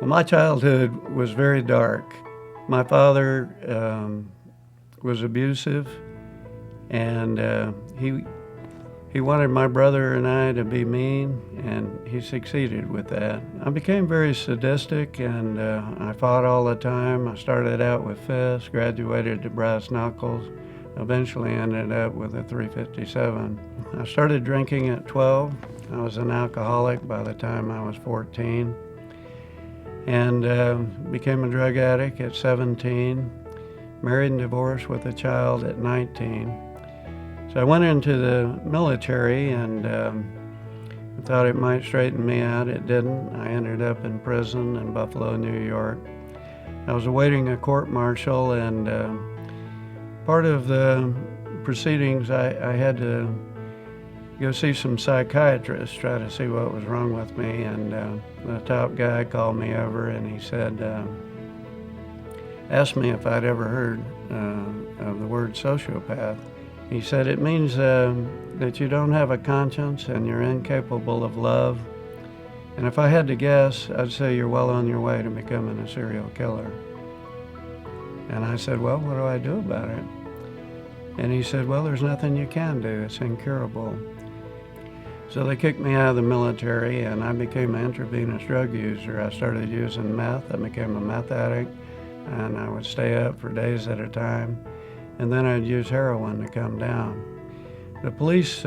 My childhood was very dark. My father was abusive, and he wanted my brother and I to be mean, and he succeeded with that. I became very sadistic, and I fought all the time. I started out with fists, graduated to brass knuckles, eventually ended up with a .357. I started drinking at 12. I was an alcoholic by the time I was 14, and became a drug addict at 17, married and divorced with a child at 19. So I went into the military and thought it might straighten me out. It didn't. I ended up in prison in Buffalo, New York. I was awaiting a court-martial, and part of the proceedings I had to go see some psychiatrists, try to see what was wrong with me, and the top guy called me over and he said, asked me if I'd ever heard of the word sociopath. He said, it means that you don't have a conscience and you're incapable of love. And if I had to guess, I'd say you're well on your way to becoming a serial killer. And I said, well, what do I do about it? And he said, well, there's nothing you can do. It's incurable. So they kicked me out of the military, and I became an intravenous drug user. I started using meth. I became a meth addict, and I would stay up for days at a time. And then I'd use heroin to come down. The police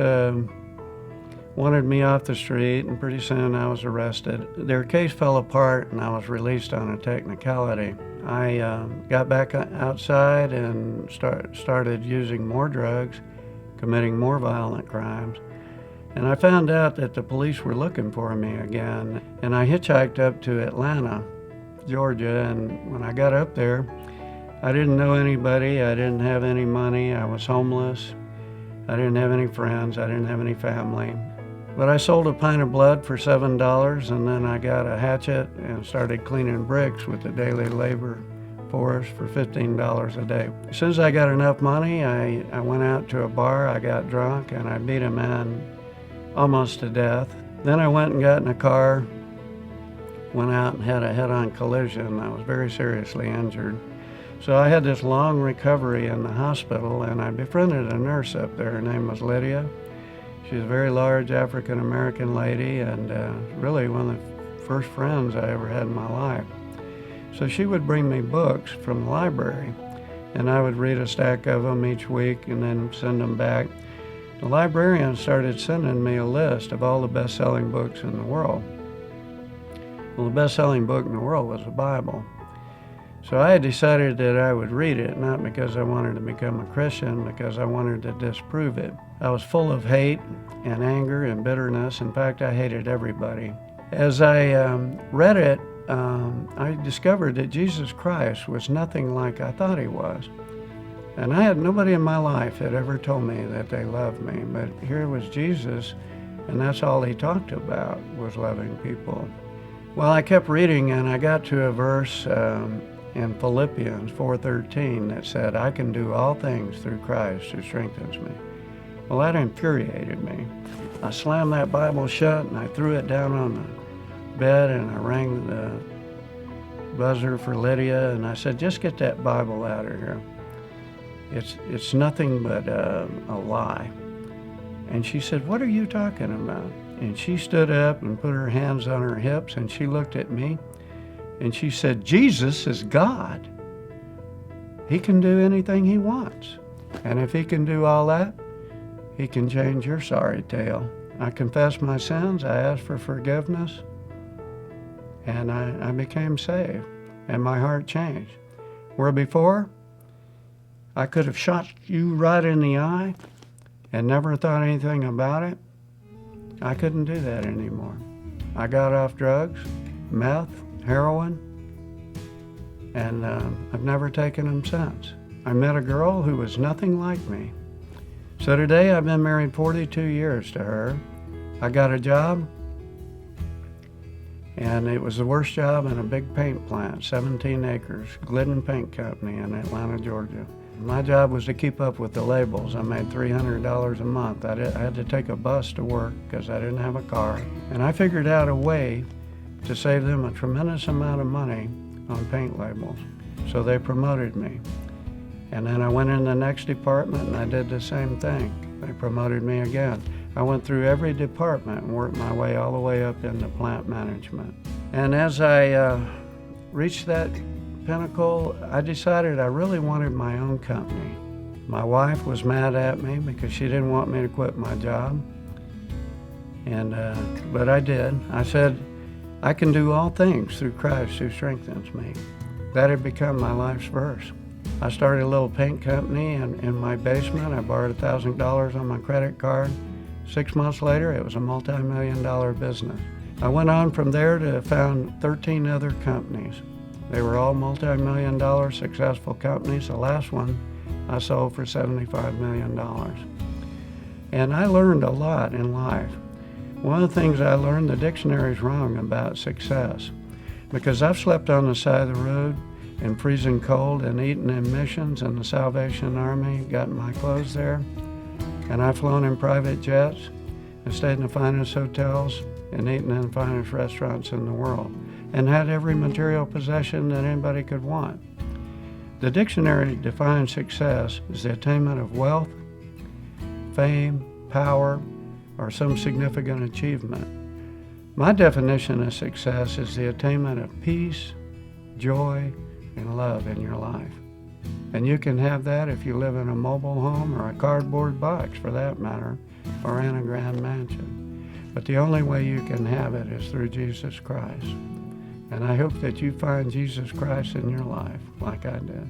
wanted me off the street, and pretty soon I was arrested. Their case fell apart, and I was released on a technicality. I got back outside and started using more drugs, committing more violent crimes. And I found out that the police were looking for me again. And I hitchhiked up to Atlanta, Georgia, and when I got up there, I didn't know anybody. I didn't have any money. I was homeless. I didn't have any friends. I didn't have any family. But I sold a pint of blood for $7, and then I got a hatchet and started cleaning bricks with the daily labor force for $15 a day. As soon as I got enough money, I went out to a bar. I got drunk, and I beat a man almost to death. Then I went and got in a car, went out and had a head-on collision. I was very seriously injured. So I had this long recovery in the hospital, and I befriended a nurse up there. Her name was Lydia. She was a very large African-American lady, and really one of the first friends I ever had in my life. So she would bring me books from the library, and I would read a stack of them each week and then send them back. The librarian started sending me a list of all the best-selling books in the world. Well, the best-selling book in the world was the Bible. So I had decided that I would read it, not because I wanted to become a Christian, because I wanted to disprove it. I was full of hate and anger and bitterness. In fact, I hated everybody. As I read it, I discovered that Jesus Christ was nothing like I thought he was. And I had nobody in my life that ever told me that they loved me, but here was Jesus, and that's all he talked about, was loving people. Well, I kept reading, and I got to a verse in Philippians 4:13 that said, I can do all things through Christ who strengthens me. Well, that infuriated me. I slammed that Bible shut, and I threw it down on the bed, and I rang the buzzer for Lydia, and I said, just get that Bible out of here. It's nothing but a lie. And she said, what are you talking about? And she stood up and put her hands on her hips, and she looked at me, and she said, Jesus is God. He can do anything he wants. And if he can do all that, he can change your sorry tale. I confessed my sins, I asked for forgiveness, and I became saved, and my heart changed. Where before, I could have shot you right in the eye and never thought anything about it. I couldn't do that anymore. I got off drugs, meth, heroin, and I've never taken them since. I met a girl who was nothing like me. So today I've been married 42 years to her. I got a job, and it was the worst job in a big paint plant, 17 acres, Glidden Paint Company in Atlanta, Georgia. My job was to keep up with the labels. I made $300 a month. I had to take a bus to work because I didn't have a car. And I figured out a way to save them a tremendous amount of money on paint labels. So they promoted me. And then I went in the next department and I did the same thing. They promoted me again. I went through every department and worked my way all the way up into plant management. And as I reached that pinnacle, I decided I really wanted my own company. My wife was mad at me because she didn't want me to quit my job. But I did. I said, I can do all things through Christ who strengthens me. That had become my life's verse. I started a little paint company in my basement. I borrowed $1,000 on my credit card. 6 months later, it was a multi-million-dollar business. I went on from there to found 13 other companies. They were all multi-million-dollar successful companies. The last one I sold for $75 million. And I learned a lot in life. One of the things I learned, the dictionary's wrong about success, because I've slept on the side of the road in freezing cold and eaten in missions in the Salvation Army, gotten my clothes there. And I've flown in private jets and stayed in the finest hotels and eaten in the finest restaurants in the world and had every material possession that anybody could want. The dictionary defines success as the attainment of wealth, fame, power, or some significant achievement. My definition of success is the attainment of peace, joy, and love in your life. And you can have that if you live in a mobile home or a cardboard box, for that matter, or in a grand mansion. But the only way you can have it is through Jesus Christ. And I hope that you find Jesus Christ in your life like I did.